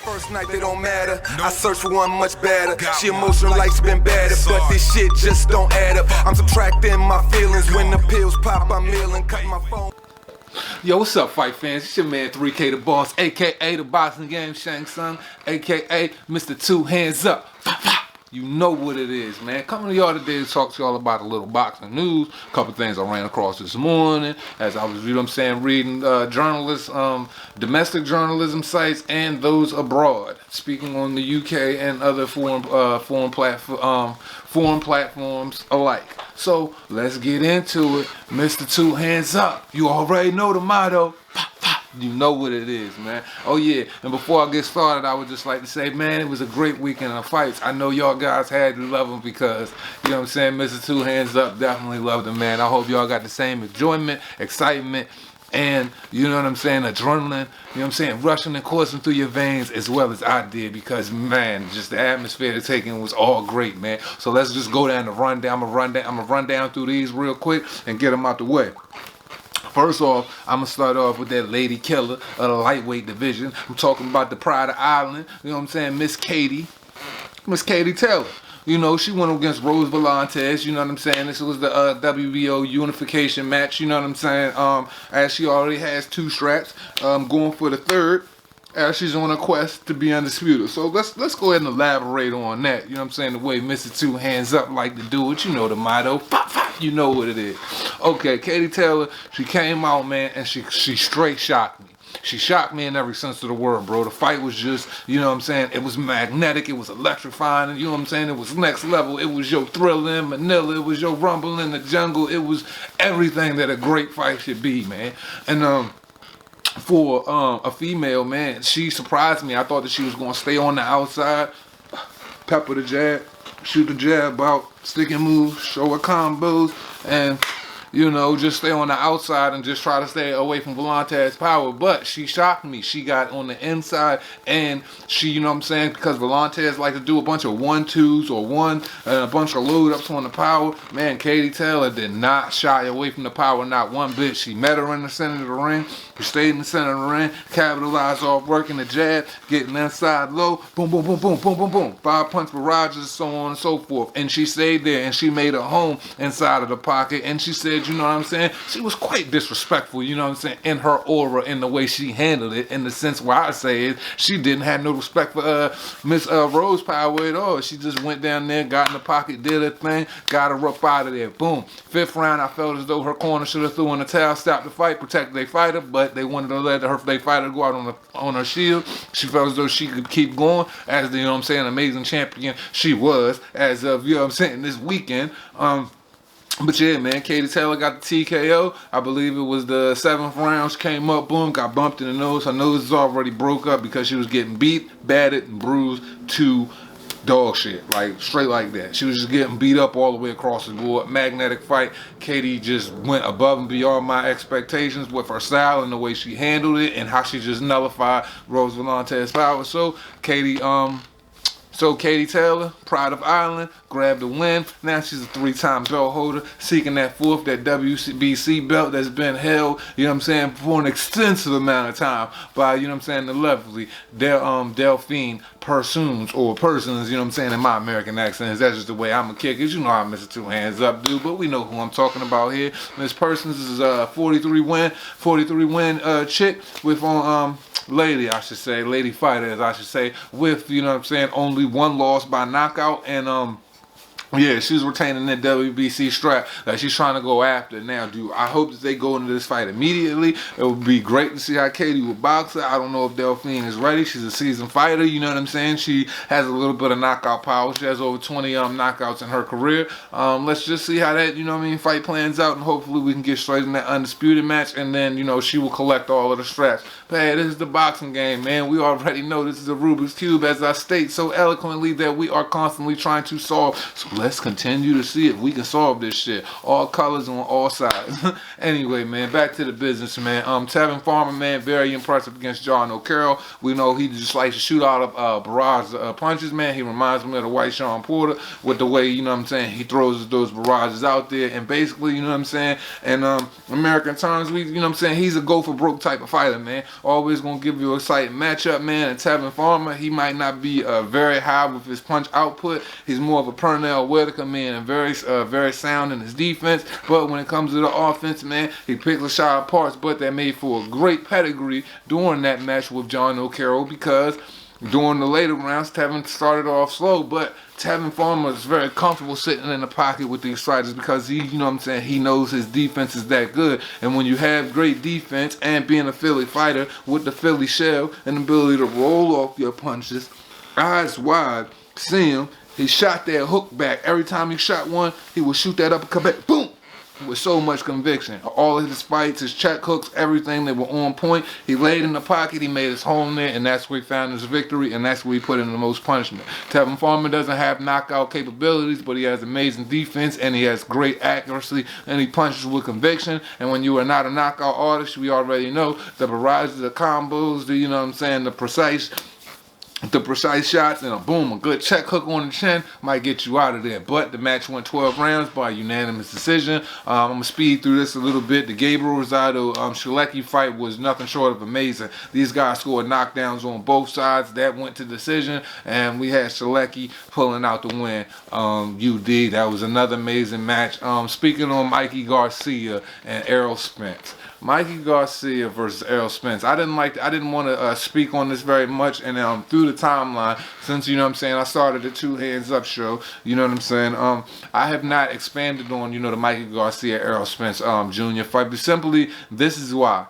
first night, they don't matter. I search for one much better. She emotional like she been battered, but this shit just don't add up. I'm subtracting my feelings when the pills pop. I'm milling, cut my phone. Yo, what's up, fight fans? It's your man 3K the Boss, aka the Boxing Game Shang Tsung, aka Mr. Two Hands Up. Fah Fah. You know what it is, man. Coming to y'all today to talk to y'all about a little boxing news. A couple things I ran across this morning as I was, reading journalists, domestic journalism sites and those abroad, speaking on the UK and other foreign platforms alike. So let's get into it. Mr. Two Hands Up. You already know the motto. You know what it is, man. Oh yeah, and before I get started, I would just like to say, man, it was a great weekend of fights. I know y'all guys had to love them because, you know what I'm saying, Mr. Two Hands Up definitely loved them, man. I hope y'all got the same enjoyment, excitement, and, you know what I'm saying, adrenaline, you know what I'm saying, rushing and coursing through your veins as well as I did because, man, just the atmosphere to take in was all great, man. So let's just go down the rundown. I'm gonna run down through these real quick and get them out the way. First off, I'm going to start off with that lady killer of the lightweight division. I'm talking about the pride of Ireland, you know what I'm saying, Miss Katie Taylor. You know, she went against Rose Volontes, you know what I'm saying? This was the WBO unification match, you know what I'm saying? As she already has 2 straps, going for the 3rd. As she's on a quest to be undisputed. So let's go ahead and elaborate on that. You know what I'm saying? The way Mr. Two Hands Up like to do it. You know the motto. You know what it is. Okay, Katie Taylor, she came out, man, and she straight shocked me. She shocked me in every sense of the word, bro. The fight was just, you know what I'm saying, it was magnetic, it was electrifying, you know what I'm saying, it was next level. It was your Thriller in Manila, it was your Rumble in the Jungle, it was everything that a great fight should be, man. And for a female, man, she surprised me. I thought that she was going to stay on the outside, pepper the jab, shoot the jab out, stick and move, show her combos, and, you know, just stay on the outside and just try to stay away from Volontes' power. But she shocked me. She got on the inside and she, you know what I'm saying, because Volontes like to do a bunch of 1-2s or and a bunch of load ups on the power. Man, Katie Taylor did not shy away from the power, not one bit. She met her in the center of the ring. She stayed in the center of the ring, capitalized off working the jab, getting inside low, boom, boom, boom, boom, boom, boom, boom. 5-punch barrages, so on and so forth. And she stayed there and she made her home inside of the pocket. And she said, you know what I'm saying, she was quite disrespectful, you know what I'm saying, in her aura, in the way she handled it, in the sense where I say it, she didn't have no respect for Miss Rose Power at all. She just went down there, got in the pocket, did her thing, got her up out of there. Boom. 5th round, I felt as though her corner should have threw in the towel, stopped the fight, protected their fighter, but they wanted to let their fighter go out on her shield. She felt as though she could keep going as the, you know what I'm saying, amazing champion she was as of, you know what I'm saying, this weekend. But yeah, man, Katie Taylor got the TKO. I believe it was the 7th round. She came up, boom, got bumped in the nose. Her nose is already broke up because she was getting beat, battered, and bruised to dog shit, like straight like that. She was just getting beat up all the way across the board. Magnetic fight. Katie just went above and beyond my expectations with her style and the way she handled it and how she just nullified Rose Volontes' power. So Katie Taylor, pride of Ireland, grabbed the win. Now she's a 3-time belt holder, seeking that 4th, that WBC belt that's been held, you know what I'm saying, for an extensive amount of time by, you know what I'm saying, the lovely Delphine Persons, or Persons, you know what I'm saying, in my American accents. That's just the way I'm going to kick it. You know how Mr. Two Hands Up do, but we know who I'm talking about here. Miss Persons is a 43 win chick with lady fighter, I should say, with, you know what I'm saying, only 1 loss by knockout, and yeah, she's retaining that WBC strap that she's trying to go after now, dude. I hope that they go into this fight immediately. It would be great to see how Katie would box her. I don't know if Delphine is ready. She's a seasoned fighter, you know what I'm saying? She has a little bit of knockout power. She has over 20 knockouts in her career. Let's just see how that, you know what I mean, fight plans out, and hopefully we can get straight in that undisputed match, and then, you know, she will collect all of the straps. But hey, this is the boxing game, man. We already know this is a Rubik's Cube, as I state so eloquently, that we are constantly trying to solve. So let's continue to see if we can solve this shit. All colors on all sides. Anyway, man, back to the business, man. Tevin Farmer, man, very impressive against John O'Carroll. We know he just likes to shoot out of barrage punches, man. He reminds me of the white Sean Porter with the way, you know what I'm saying, he throws those barrages out there. And basically, you know what I'm saying, in American terms, you know what I'm saying, he's a go for broke type of fighter, man. Always gonna give you a exciting matchup, man. And Tevin Farmer, he might not be very high with his punch output. He's more of a Pernell Whitaker, man, and very sound in his defense. But when it comes to the offense, man, he picks a shot parts, but that made for a great pedigree during that match with John O'Carroll, because during the later rounds, Tevin started off slow, but Tevin Farmer is very comfortable sitting in the pocket with these fighters because he, you know what I'm saying, he knows his defense is that good. And when you have great defense and being a Philly fighter with the Philly shell and the ability to roll off your punches, eyes wide, see him, he shot that hook back. Every time he shot one, he would shoot that uppercut back, boom! With so much conviction. All of his fights, his check hooks, everything, they were on point. He laid in the pocket, he made his home there, and that's where he found his victory, and that's where he put in the most punishment. Tevin Farmer doesn't have knockout capabilities, but he has amazing defense, and he has great accuracy, and he punches with conviction. And when you are not a knockout artist, we already know the barrages, the combos, the, you know what I'm saying, the precise shots and a boom, a good check hook on the chin might get you out of there. But the match went 12 rounds by unanimous decision. I'm going to speed through this a little bit. The Gabriel Rosado Shalecki fight was nothing short of amazing. These guys scored knockdowns on both sides. That went to decision, and we had Shalecki pulling out the win. UD, that was another amazing match. Speaking on Mikey Garcia and Errol Spence. Mikey Garcia versus Errol Spence. I didn't want to speak on this very much, and through the timeline, since, you know what I'm saying, I started the Two Hands Up show, you know what I'm saying, I have not expanded on, you know, the Mikey Garcia Errol Spence Jr. fight, but simply, this is why.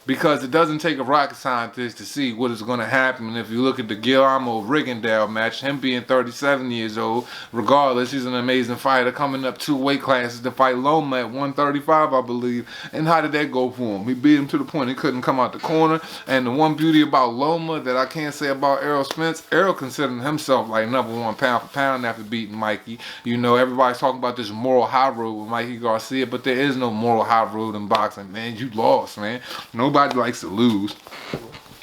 Because it doesn't take a rocket scientist to see what is going to happen. And if you look at the Guillermo Rigondeaux match, him being 37 years old, regardless, he's an amazing fighter, coming up 2 weight classes to fight Loma at 135, I believe. And how did that go for him? He beat him to the point he couldn't come out the corner. And the one beauty about Loma that I can't say about Errol Spence, Errol considered himself like #1 pound for pound after beating Mikey. You know, everybody's talking about this moral high road with Mikey Garcia, but there is no moral high road in boxing, man. You lost, man. Nobody likes to lose.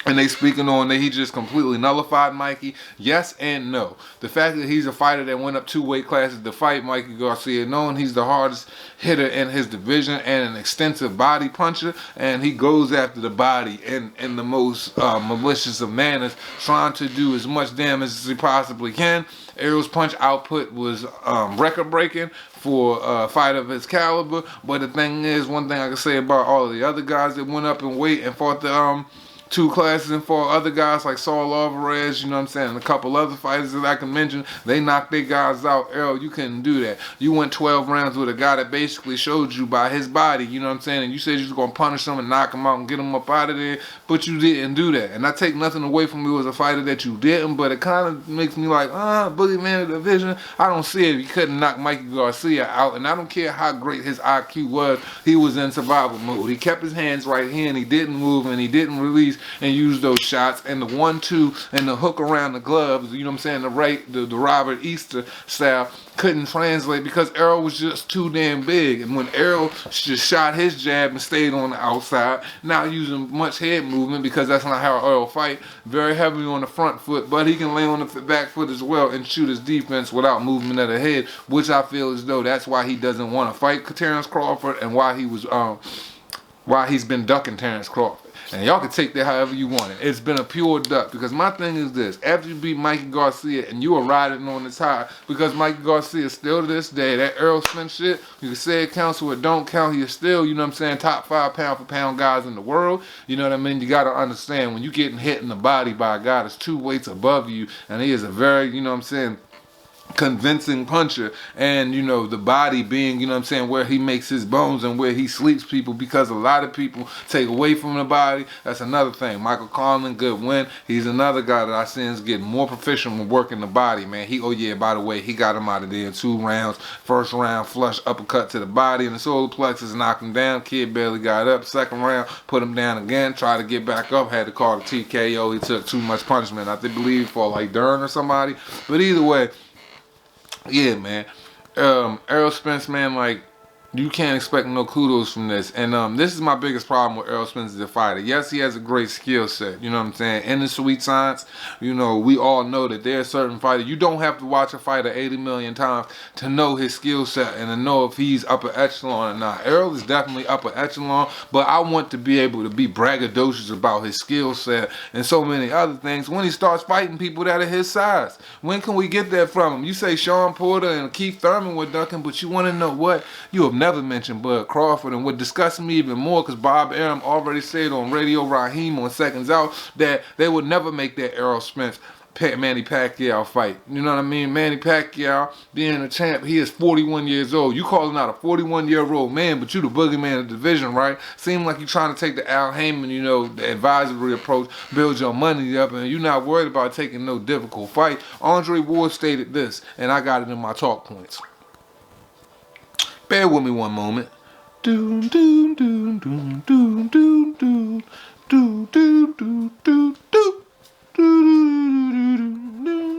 And they speaking on that he just completely nullified Mikey. Yes and no. The fact that he's a fighter that went up 2 weight classes to fight Mikey Garcia, knowing he's the hardest hitter in his division and an extensive body puncher, and he goes after the body in the most malicious of manners, trying to do as much damage as he possibly can. Errol's punch output was record-breaking for a fight of his caliber. But the thing is, one thing I can say about all of the other guys that went up in weight and fought the 2 classes and fought other guys like Saul Alvarez, you know what I'm saying, and a couple other fighters that I can mention, they knocked their guys out. Errol, you couldn't do that. You went 12 rounds with a guy that basically showed you by his body, you know what I'm saying, and you said you was going to punish him and knock him out and get him up out of there, but you didn't do that. And I take nothing away from you as a fighter that you didn't, but it kind of makes me like, boogeyman of the division. I don't see it. You couldn't knock Mikey Garcia out, and I don't care how great his IQ was, he was in survival mode. He kept his hands right here, and he didn't move, and he didn't release and use those shots, and the 1-2 and the hook around the gloves, you know what I'm saying, the Robert Easter style couldn't translate because Errol was just too damn big. And when Errol just shot his jab and stayed on the outside, not using much head movement because that's not how Errol fight, very heavily on the front foot, but he can lay on the back foot as well and shoot his defense without movement of the head, which I feel as though that's why he doesn't want to fight Terrence Crawford and why he's been ducking Terrence Crawford. And y'all can take that however you want it. It's been a pure duck. Because my thing is this. After you beat Mikey Garcia and you are riding on this high, because Mikey Garcia still to this day, that Errol Spence shit, you can say it counts or it don't count. He is still, you know what I'm saying, top 5 pound for pound guys in the world. You know what I mean? You got to understand, when you getting hit in the body by a guy that's 2 weights above you, and he is a very, you know what I'm saying, convincing puncher, and you know, the body being, you know what I'm saying, where he makes his bones and where he sleeps people, because a lot of people take away from the body. That's another thing. Michael Conlan, good win. He's another guy that I seen is getting more proficient with working the body, man. Oh yeah, by the way, he got him out of there in 2 rounds. First round, flush uppercut to the body and the solar plexus, knocked him down. Kid barely got up. Second round, put him down again, tried to get back up, had to call the TKO. He took too much punishment. I believe for like Dern or somebody. But either way, yeah, man. Errol Spence, man, like, you can't expect no kudos from this. And this is my biggest problem with Errol Spence as a fighter. Yes, he has a great skill set, you know what I'm saying? In the sweet science, you know, we all know that there are certain fighters. You don't have to watch a fighter 80 million times to know his skill set and to know if he's upper echelon or not. Errol is definitely upper echelon, but I want to be able to be braggadocious about his skill set and so many other things when he starts fighting people that are his size. When can we get that from him? You say Sean Porter and Keith Thurman were ducking, but you want to know what? You have never mentioned Bud Crawford, and what disgusts me even more, because Bob Arum already said on Radio Raheem on Seconds Out that they would never make that Errol Spence Manny Pacquiao fight. You know what I mean? Manny Pacquiao being a champ, he is 41 years old. You calling out a 41-year-old man, but you the boogeyman of the division, right? Seem like you trying to take the Al Heyman, you know, the advisory approach, build your money up, and you're not worried about taking no difficult fight. Andre Ward stated this, and I got it in my talk points. Bear with me one moment. Doom doom doom doom doom doom doom doom doom doom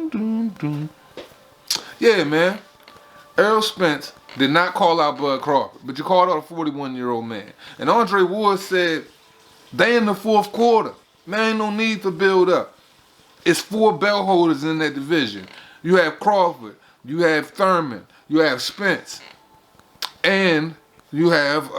doom doom. Yeah, man. Errol Spence did not call out Bud Crawford, but you called out a 41-year-old man. And Andre Ward said, they in the fourth quarter. Man, ain't no need to build up. It's 4 belt holders in that division. You have Crawford, you have Thurman, you have Spence. And you have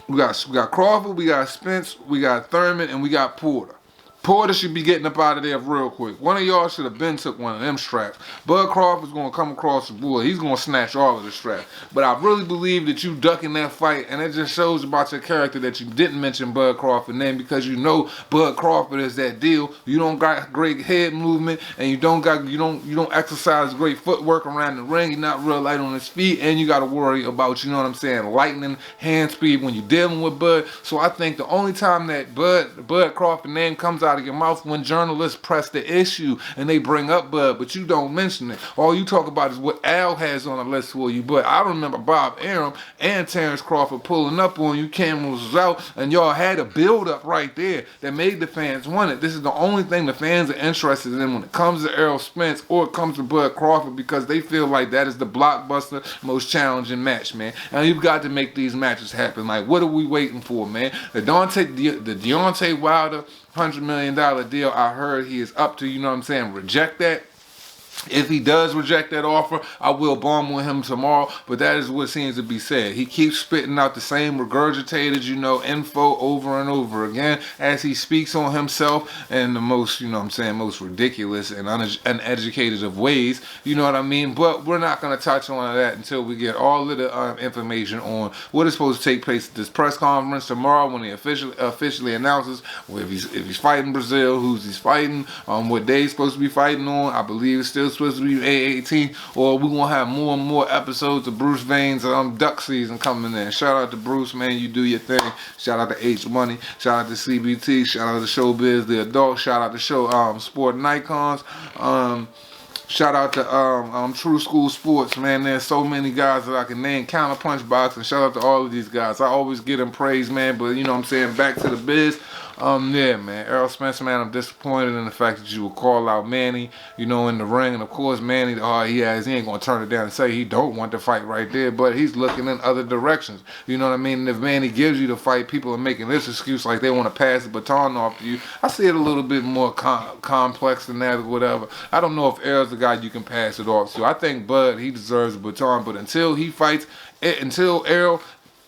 we got Crawford, we got Spence, we got Thurman, and we got Porter. Porter should be getting up out of there real quick. One of y'all should have been took one of them straps. Bud Crawford's going to come across the board. He's going to snatch all of the straps. But I really believe that you ducking that fight, and it just shows about your character that you didn't mention Bud Crawford's name, because you know Bud Crawford is that deal. You don't got great head movement, and you don't exercise great footwork around the ring. You're not real light on his feet, and you got to worry about, you know what I'm saying, lightning hand speed when you're dealing with Bud. So I think the only time that Bud Crawford name comes out of your mouth when journalists press the issue and they bring up Bud, but you don't mention it. All you talk about is what Al has on the list for you. But I remember Bob Arum and Terrence Crawford pulling up on you. Cameras was out, and y'all had a build up right there that made the fans want it. This is the only thing the fans are interested in when it comes to Errol Spence or it comes to Bud Crawford, because they feel like that is the blockbuster, most challenging match, man. And you've got to make these matches happen. Like, what are we waiting for, man? The Deontay Wilder $100 million deal, I heard he is up to, you know what I'm saying, reject that. If he does reject that offer, I will bomb with him tomorrow, but that is what seems to be said. He keeps spitting out the same regurgitated, you know, info over and over again as he speaks on himself in the most, you know what I'm saying, most ridiculous and uneducated of ways, you know what I mean? But we're not going to touch on that until we get all of the information on what is supposed to take place at this press conference tomorrow when he officially announces if he's fighting Brazil, who's he's fighting, what day he's supposed to be fighting on. I believe it's still supposed to be A18, or we're gonna have more and more episodes of Bruce Vane's duck season coming in. Shout out to Bruce, man, you do your thing. Shout out to H Money, shout out to CBT, shout out to Showbiz the Adult, shout out to Sport Nikons, shout out to True School Sports, man. There's so many guys that I can name. Counterpunch Boxing, shout out to all of these guys. I always get them praise, man, but you know what I'm saying, back to the biz. Yeah, man, Errol Spence, man, I'm disappointed in the fact that you would call out Manny, you know, in the ring. And of course, Manny, the heart he has, he ain't gonna turn it down and say he don't want to fight right there, but he's looking in other directions. You know what I mean? And if Manny gives you the fight, people are making this excuse like they want to pass the baton off to you. I see it a little bit more complex than that or whatever. I don't know if Errol's the guy you can pass it off to. I think Bud, he deserves the baton, but until he fights, until Errol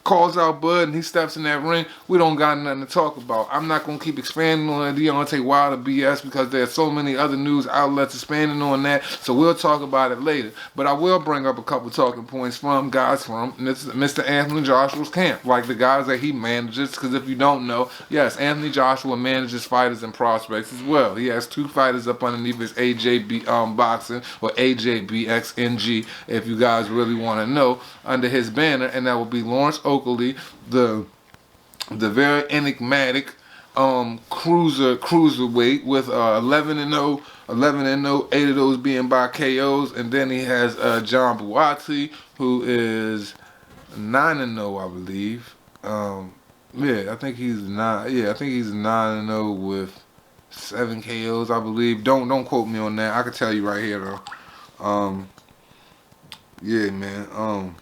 calls out Bud and he steps in that ring, we don't got nothing to talk about. I'm not going to keep expanding on Deontay Wilder BS because there's so many other news outlets expanding on that, so we'll talk about it later. But I will bring up a couple talking points from guys from Mr. Anthony Joshua's camp, like the guys that he manages, because if you don't know, yes, Anthony Joshua manages fighters and prospects as well. He has 2 fighters up underneath his AJB Boxing, or AJBXNG, if you guys really want to know, under his banner, and that will be Lawrence Oakley, the very enigmatic cruiserweight with 11-0, 8 of those being by KOs, and then he has John Buati, who is 9-0, I believe. Yeah, I think he's 9-0 with 7 KOs, I believe. Don't quote me on that. I can tell you right here though. Yeah, man.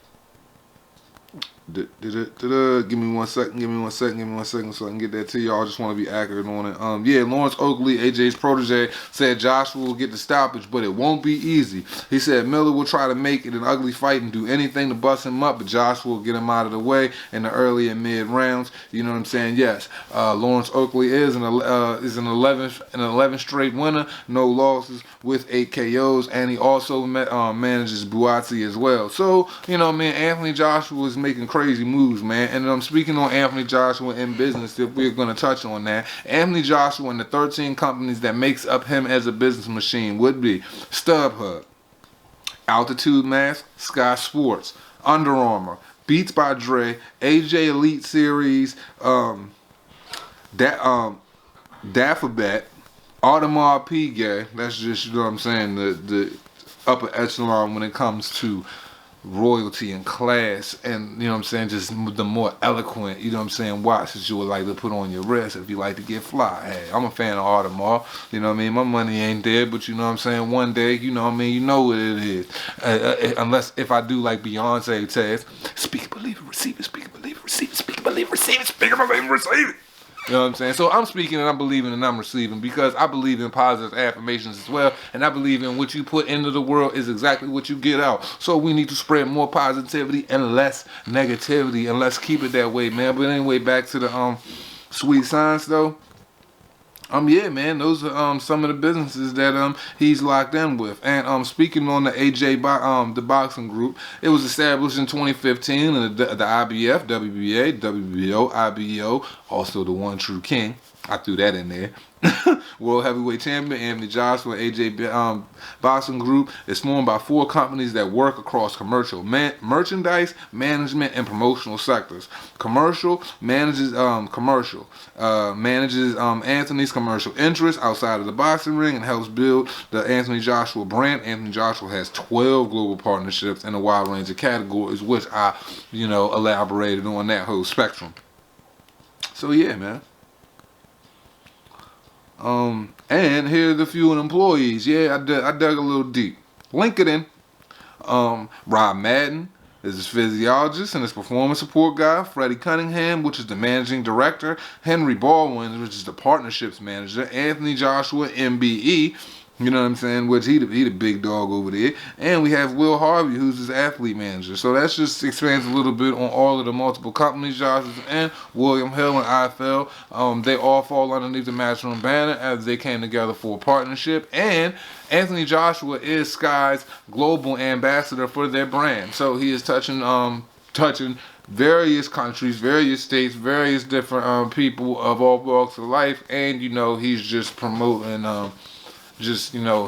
Give me 1 second, give me 1 second, give me 1 second so I can get that to y'all. I just want to be accurate on it. Yeah, Lawrence Oakley, AJ's protege, said Joshua will get the stoppage, but it won't be easy. He said Miller will try to make it an ugly fight and do anything to bust him up, but Joshua will get him out of the way in the early and mid rounds. You know what I'm saying? Yes, Lawrence Oakley is an 11th straight winner, no losses with 8 KOs, and he also manages Buatsi as well. So, you know, man, Anthony Joshua is making crazy moves, man. And I'm speaking on Anthony Joshua in business, if we're going to touch on that. Anthony Joshua and the 13 companies that makes up him as a business machine would be StubHub, Altitude Mass, Sky Sports, Under Armour, Beats by Dre, AJ Elite Series, Dafabet, Audemars Piguet. That's just, you know what I'm saying, the upper echelon when it comes to royalty and class, and you know what I'm saying, just the more eloquent, you know what I'm saying, watches you would like to put on your wrist if you like to get fly. Hey, I'm a fan of Audemars, you know what I mean, my money ain't there, but you know what I'm saying, one day, you know what I mean, you know what it is. Unless if I do like Beyonce says, speak it, believe it, receive it, speak it, believe it, receive it, speak it, believe it, receive it, speak it, believe it, receive it. You know what I'm saying? So I'm speaking and I'm believing and I'm receiving, because I believe in positive affirmations as well. And I believe in what you put into the world is exactly what you get out. So we need to spread more positivity and less negativity, and let's keep it that way, man. But anyway, back to the sweet science though. Yeah, man, those are some of the businesses that he's locked in with. And speaking on the the boxing group, it was established in 2015, and the IBF, WBA, WBO, IBO, also the One True King. I threw that in there. World Heavyweight Champion Anthony Joshua, AJ Boxing Group is formed by 4 companies that work across commercial, merchandise, management, and promotional sectors. Commercial manages Anthony's commercial interests outside of the boxing ring and helps build the Anthony Joshua brand. Anthony Joshua has 12 global partnerships in a wide range of categories, which I, you know, elaborated on that whole spectrum. So yeah, man. And here are the few employees. Yeah, I dug a little deep. LinkedIn, Rob Madden is his physiologist and his performance support guy. Freddie Cunningham, which is the managing director. Henry Baldwin, which is the partnerships manager. Anthony Joshua, MBE, you know what I'm saying, which he the big dog over there. And we have Will Harvey, who's his athlete manager. So that's just expands a little bit on all of the multiple companies Joshua's in. William Hill and IFL, they all fall underneath the Matchroom banner as they came together for a partnership. And Anthony Joshua is Sky's global ambassador for their brand. So he is touching various countries, various states, various different people of all walks of life. And, you know, he's just promoting just, you know,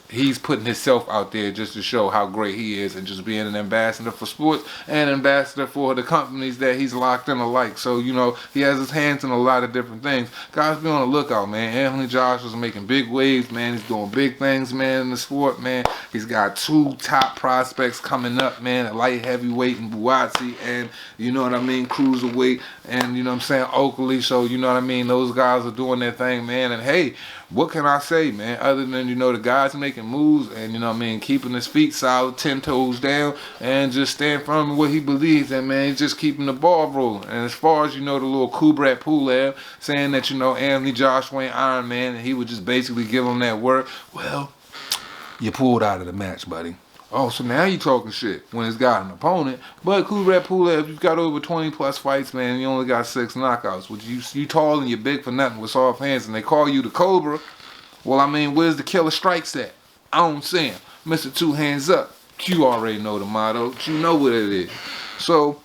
he's putting himself out there just to show how great he is, and just being an ambassador for sports and ambassador for the companies that he's locked in alike. So, you know, he has his hands in a lot of different things. Guys, be on the lookout, man. Anthony Joshua's making big waves, man. He's doing big things, man, in the sport, man. He's got 2 top prospects coming up, man, at light heavyweight and Buatsi, and, you know what I mean, cruiserweight, and, you know what I'm saying, Oakley. So, you know what I mean, those guys are doing their thing, man. And hey, what can I say, man, other than, you know, the guys making moves and, you know what I mean, keeping his feet solid, 10 toes down, and just staying firm in what he believes in, man. He's just keeping the ball rolling. And as far as, you know, the little Kubrat Pulev saying that, you know, Anthony Joshua ain't Iron Man and he would just basically give him that work, well, you pulled out of the match, buddy. Oh, so now you talking shit when it's got an opponent. But Kubrat Pulev, you've got over 20 plus fights, man, and you only got 6 knockouts. Which you tall and you're big for nothing with soft hands, and they call you the Cobra. Well, I mean, where's the killer strikes at? I don't see him. Mr. Two Hands Up. You already know the motto. You know what it is. So,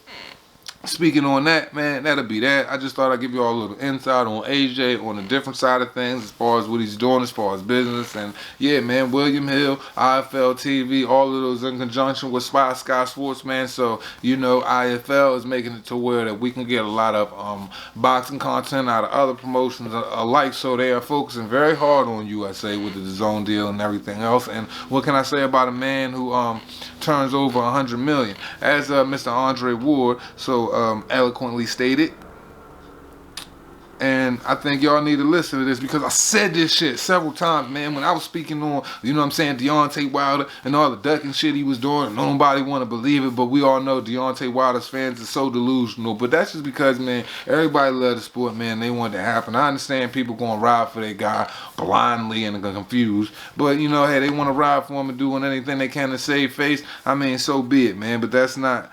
speaking on that, man, that'll be that. I just thought I'd give you all a little insight on AJ, on the different side of things as far as what he's doing as far as business. And yeah, man, William Hill, IFL TV, all of those in conjunction with Sky Sports, man. So, you know, IFL is making it to where that we can get a lot of boxing content out of other promotions alike. So they are focusing very hard on USA with the zone deal and everything else. And what can I say about a man who turns over 100 million? As Mr. Andre Ward so eloquently stated, And I think y'all need to listen to this because I said this shit several times, man. When I was speaking on, you know what I'm saying, Deontay Wilder and all the ducking shit he was doing, nobody want to believe it, but we all know Deontay Wilder's fans are so delusional. But that's just because, man, everybody love the sport, man. They want it to happen. I understand people going to ride for their guy blindly and confused, but, you know, hey, they want to ride for him and doing anything they can to save face. I mean, so be it, man. But that's not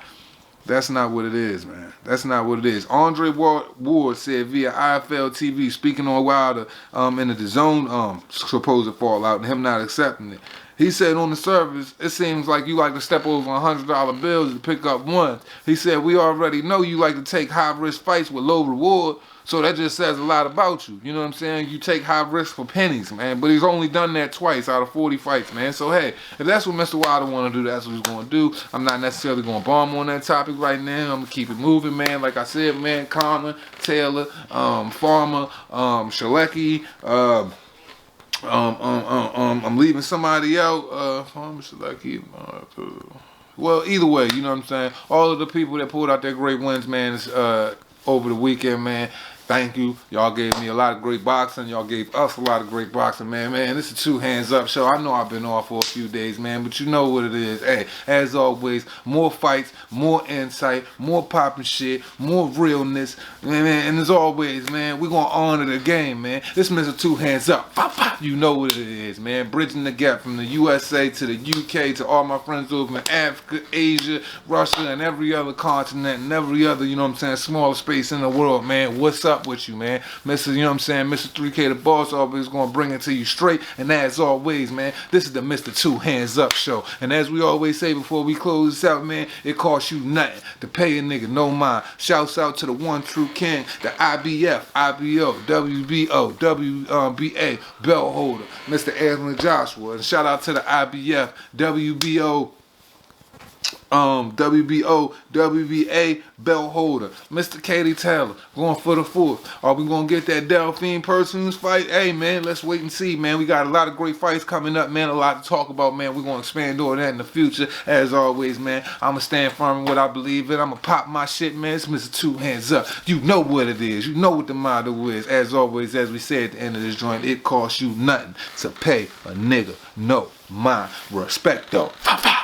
what it is, man. That's not what it is. Andre Ward said via IFL TV, speaking on Wilder in the DAZN supposed fallout and him not accepting it. He said on the surface, it seems like you like to step over $100 bills to pick up ones. He said, we already know you like to take high-risk fights with low reward, so that just says a lot about you. You know what I'm saying? You take high risk for pennies, man. But he's only done that twice out of 40 fights, man. So, hey, if that's what Mr. Wilder want to do, that's what he's going to do. I'm not necessarily going to bomb on that topic right now. I'm going to keep it moving, man. Like I said, man, Conlan, Taylor, Farmer, Shalecki, I'm leaving somebody out. Farmer, Shalecki, well, either way, you know what I'm saying? All of the people that pulled out their great wins, man, over the weekend, man. Thank you. Y'all gave me a lot of great boxing. Y'all gave us a lot of great boxing, man. Man, this is a 2 hands up show. I know I've been off for a few days, man, but you know what it is. Hey, as always, more fights, more insight, more popping shit, more realness, man. And as always, man, we're going to honor the game, man. This Mr. 2 hands up. Fah Fah. You know what it is, man. Bridging the gap from the USA to the UK to all my friends over in Africa, Asia, Russia, and every other continent and every other, you know what I'm saying, smaller space in the world, man. What's up with you, man? Mr. You know what I'm saying, Mr. 3K the boss always gonna bring it to you straight. And as always, man, this is the Mr. 2 Hands Up show. And as we always say before we close this out, man, it costs you nothing to pay a nigga no mind. Shouts out to the one true king, the IBF, IBO, WBO, WBA belt holder, Mr. Anthony Joshua. And shout out to the IBF, WBO, WBO, WBA belt holder, Mr. Katie Taylor, going for the 4th. Are we going to get that Delphine Persons fight? Hey, man, let's wait and see, man. We got a lot of great fights coming up, man. A lot to talk about, man. We're going to expand on that in the future. As always, man, I'm going to stand firm in what I believe in. I'm going to pop my shit, man. It's Mr. 2 Hands Up. You know what it is. You know what the motto is. As always, as we say at the end of this joint, it costs you nothing to pay a nigga no mind. Respect, though. Fah Fah.